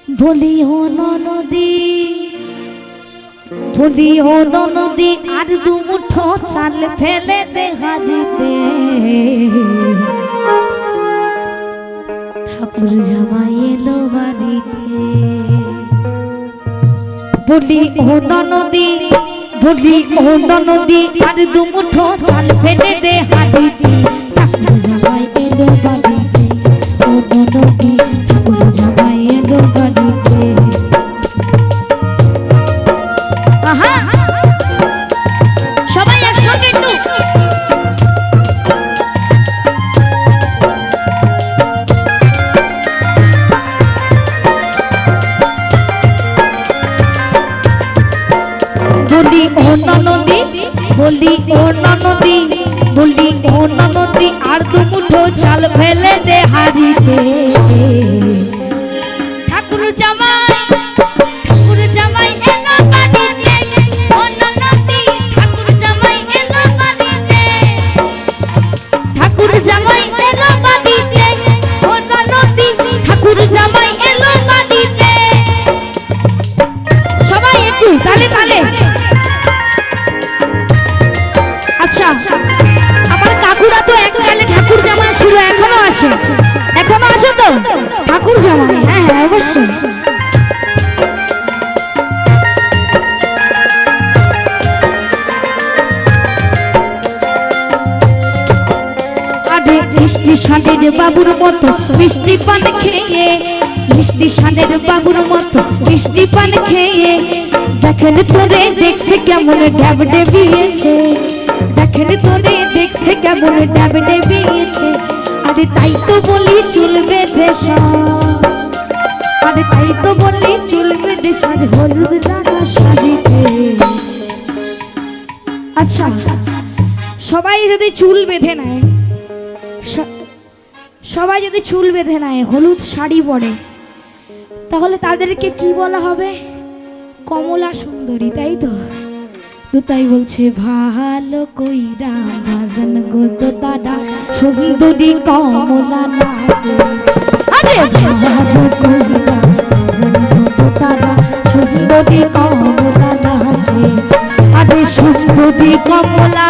বলিও ননদী বলিও ননদী আর দু মুঠো চাল ফেলে দে হাজিতে ঠাকুর জামাই এলো বাড়িতে। বলি ও ননদী বলি ও ননদী আর দু মুঠো চাল ফেলে দে হাজিতে ঠাকুর জামাই এলো বাড়িতে। ও ননদী ঠাকুর জামাই এলো বাড়িতে। সবাই একসঙ্গে একটু বলি ও ননদী বলি ও ননদী বলি ও ননদী আর দু মুঠো চাল ফেলে দে হাড়িতে ঠাকুর জামাই ঠাকুর জামাই এলো বাড়িতে। ও ননদী ঠাকুর জামাই এলো বাড়িতে ঠাকুর জামাই এলো বাড়িতে। ও ননদী ঠাকুর জামাই এলো বাড়িতে। সবাই একটু তালে তালে। আচ্ছা আমার কাকুরা তো এককালে ঠাকুর জামাই ছিল, এখনো আছে, এখনো আছে তো ঠাকুর জামাই? হ্যাঁ হ্যাঁ অবশ্যই। মিষ্টি সানের বাবুর মতো মিষ্টি পান খেয়ে মিষ্টি সানের বাবুর মতো মিষ্টি পান খেয়ে দেখেন তোরে দেখছে কেমন ড্যাব ডেবিয়েছে দেখেন তোরে দেখছে কেমন ড্যাব ডেবিয়েছে। আরে তাই তো বলি চুল বেঁধে সাজ আরে তাই তো বলি চুল বেঁধে সাজ হলুদ দানা শাড়িতে। আচ্ছা সবাই যদি চুল বেঁধে নেয় সবাই যদি চুল বেঁধে নেয় হলুদ শাড়ি পরে তাহলে তাদেরকে কি বলা হবে? কমলা সুন্দরী, তাই তো? তো তাই বলছে ভালো কইরা বাজান গো তো দাদা সুন্দরী কমলা নাচে। আরে ভালো কইরা বাজান গো তো দাদা সুন্দরী কমলা নাচে। আরে সুন্দরী কমলা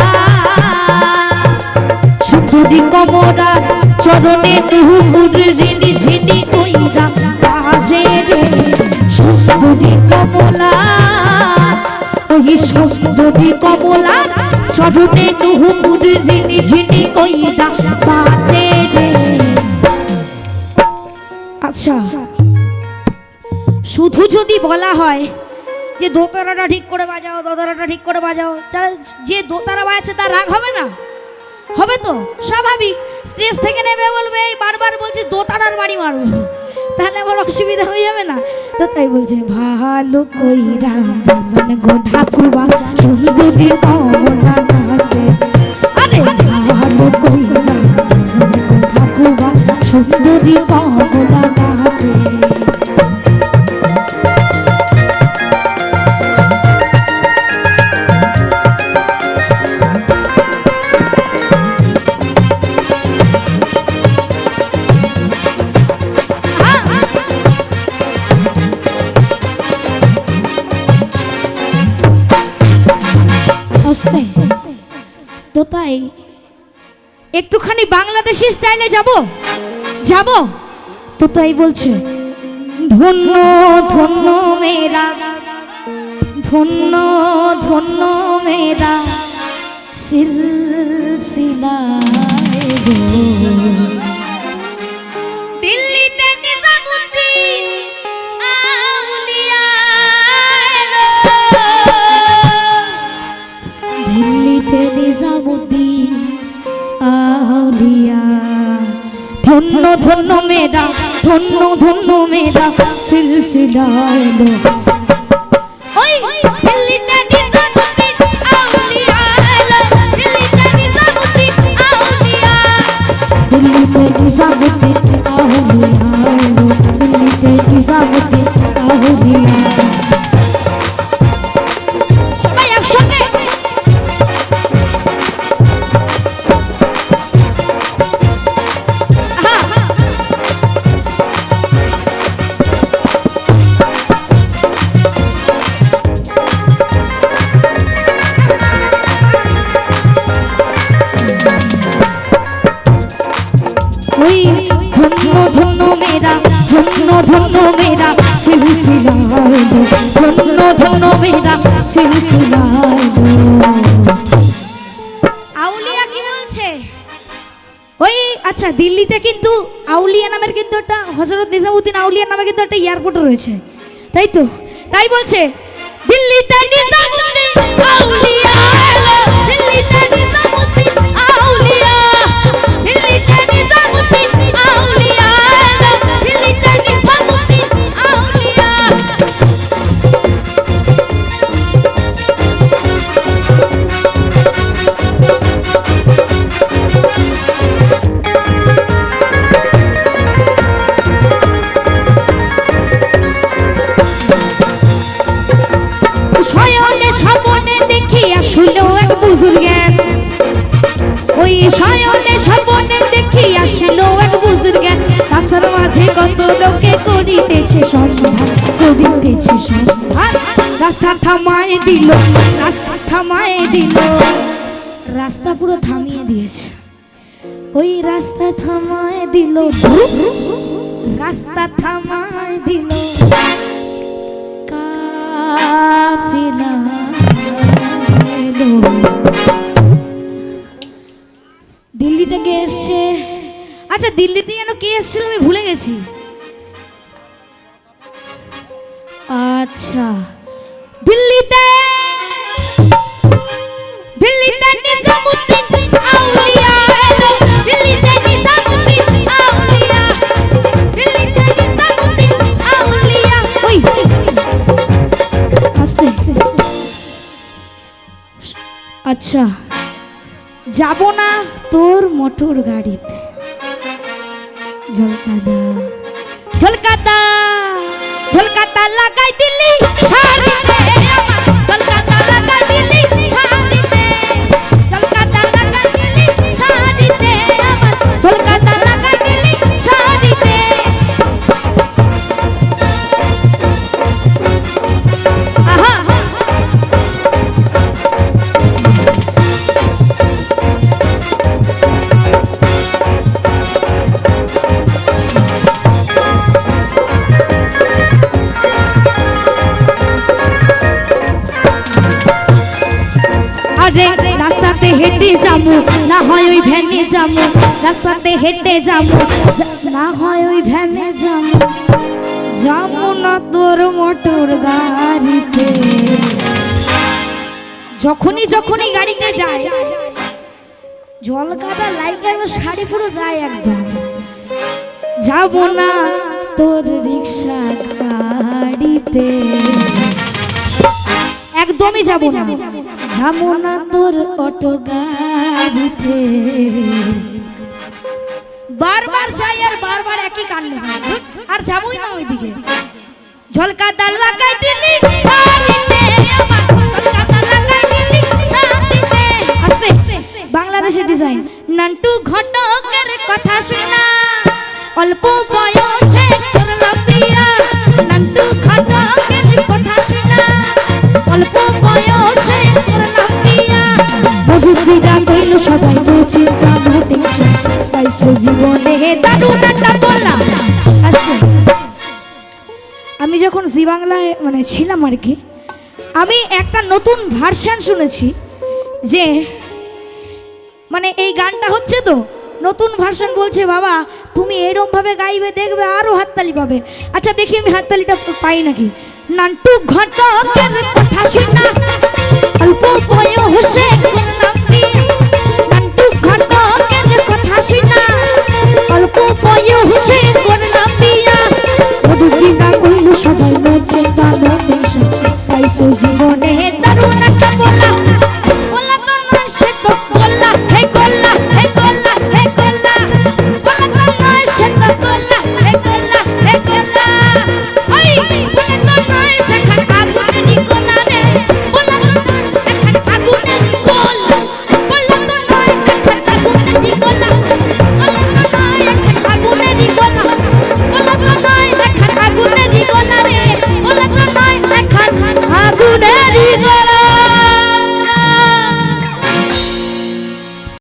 সুন্দরী কমলা চরণে নুপুর রিনি ঝিনি কইরা বাজে রে সুন্দরী কমলা ওই সুন্দরী কমলা চরণে নুপুর রিনি ঝিনি কইরা বাজে রে। আচ্ছা শুধু যদি বলা হয় যে দোতারাটা ঠিক করে বাজাও দোতারাটা ঠিক করে বাজাও, যারা যে দোতারা বাজাচ্ছে তার রাগ হবে না? হবে তো স্বাভাবিক। স্টেজ থেকে নেমে বলবে এই বারবার বলছি দোতারার বাড়ি মারবো, তাহলে আমার অসুবিধা হয়ে যাবে না? তো তাই বলছে ভালো কইরা বাজান গো ঠাকুরবা সুন্দরী কমলা নাচে। আরে ভালো কইরা বাজান গো ঠাকুরবা সুন্দরী কমলা নাচে। তো তাই একটুখানি বাংলাদেশি স্টাইলে যাব যাব। তো তাই বলছে ধন্য ধন্য মেরা ধন্য ধন্য মেরা সিলসিলা দিল্লিতে নিজামুদ্দিন আউলিয়া এলো দিল্লিতে নিজামুদ্দিন আউলিয়া। ধন্য ধন্য মেরা ধন্য ধন্য মেরা সিলসিলা এলো। ওই দিল্লিতে নিজামুদ্দিন আউলিয়া এলো দিল্লিতে নিজামুদ্দিন আউলিয়া দিল্লিতে নিজামুদ্দিন আউলিয়া এলো দিল্লিতে নিজামুদ্দিন আউলিয়া। সবাই একসঙ্গে ধন্য ধন্য মেরা সিলসিলায় দো, ধন্য ধন্য মেরা সিলসিলায় দো। আউলিয়া কি বলছে? ওই আচ্ছা, দিল্লিতে কিন্তু আউলিয়া নামের কিন্তু একটা হযরত নিজামউদ্দিন আউলিয়া নামে কিন্তু একটা এয়ারপোর্ট রয়েছে, তাই তো? তাই বলছে দিল্লিতে নিজামউদ্দিন আউলিয়া এলো, দিল্লিতে নিজামউদ্দিন আউলিয়া, দিল্লিতে নিজামউদ্দিন আউলিয়া এলো, দিল্লিতে নিজামউদ্দিন আউলিয়া। শয়নে স্বপ্নে দেখি আসলো এক বুজুর্গের, ওই শয়নে স্বপ্নে দেখি আসলো এক বুজুর্গের, রাস্তার মাঝে কত লোকে করিতেছে সন্ধান, করিতেছে সন্ধান। রাস্তা থামায় দিল, রাস্তা থামায় দিল, রাস্তা পুরো থামিয়ে দিয়েছে। ওই রাস্তা থামায় দিল, রাস্তা থামায় দিল, কাফিলা এলো। দিল্লি থেকে এসছে। আচ্ছা, দিল্লিতে যেন কে এসেছিল আমি ভুলে গেছি। আচ্ছা, দিল্লিতে দিল্লিতে নিজামউদ্দিন আউলিয়া এলো, দিল্লিতে নিজামউদ্দিন আউলিয়া, দিল্লিতে নিজামউদ্দিন আউলিয়া। ওই আস্তে। আচ্ছা, যাব না তোর মোটর গাড়িতে, ঝলকাদা ঝলকাদা ঝলকাদা লাগাই দিল্লি শাড়িতে আমার, ঝলকাদা লাগাই দিল্লি শাড়িতে, ঝলকাদা লাগাই দিল্লি শাড়িতে আমার, ঝলকাদা লাগাই দিল্লি শাড়িতে। আহা রাস্তাতে হেঁটে যাবো, না হয় ওই ভ্যানে যাবো, রাস্তাতে হেঁটে যাবো, না হয় ওই ভ্যানে যাবো, যাবো না তোর মোটর গাড়িতে। যখনই যখনই গাড়িতে যায় জলকাদা লাইকা শাড়ি পুরো যায় একদম। যাবো না তোর রিক্সা গাড়িতে, একদমই যাবো না, যাবো না তোর অটো গাড়িতে। বারবার যাই আর বারবার একই কাণ্ড, আর যাবোই না ওইদিকে। ঝলকাদা লাগাই দিলি শাড়িতে আমার, ঝলকাদা লাগাই দিলি শাড়িতে। আস্তে, বাংলাদেশের ডিজাইন। নান্টু ঘটকের কথা শুনা অল্প বয়সে করলাম বিয়া, নান্টু ঘটকের কথা শুনা অল্প বয়সে করলাম বিয়া। বধুরা কইল সবাই চিন্তা টেনশন, তাই জীবনে দারুণ একটা বললাম। আমি যখন জি বাংলায় মানে ছিলাম আর কি, আমি একটা নতুন ভার্সন শুনেছি যে মানে এই গানটা হচ্ছে তো নতুন ভার্সন, বলছে বাবা তুমি এরকম ভাবে গাইবে দেখবে আরো হাততালি পাবে। আচ্ছা দেখি আমি হাততালিটা পাই নাকি। নান্টু ঘটকের কথা শুনা অল্প বয়সে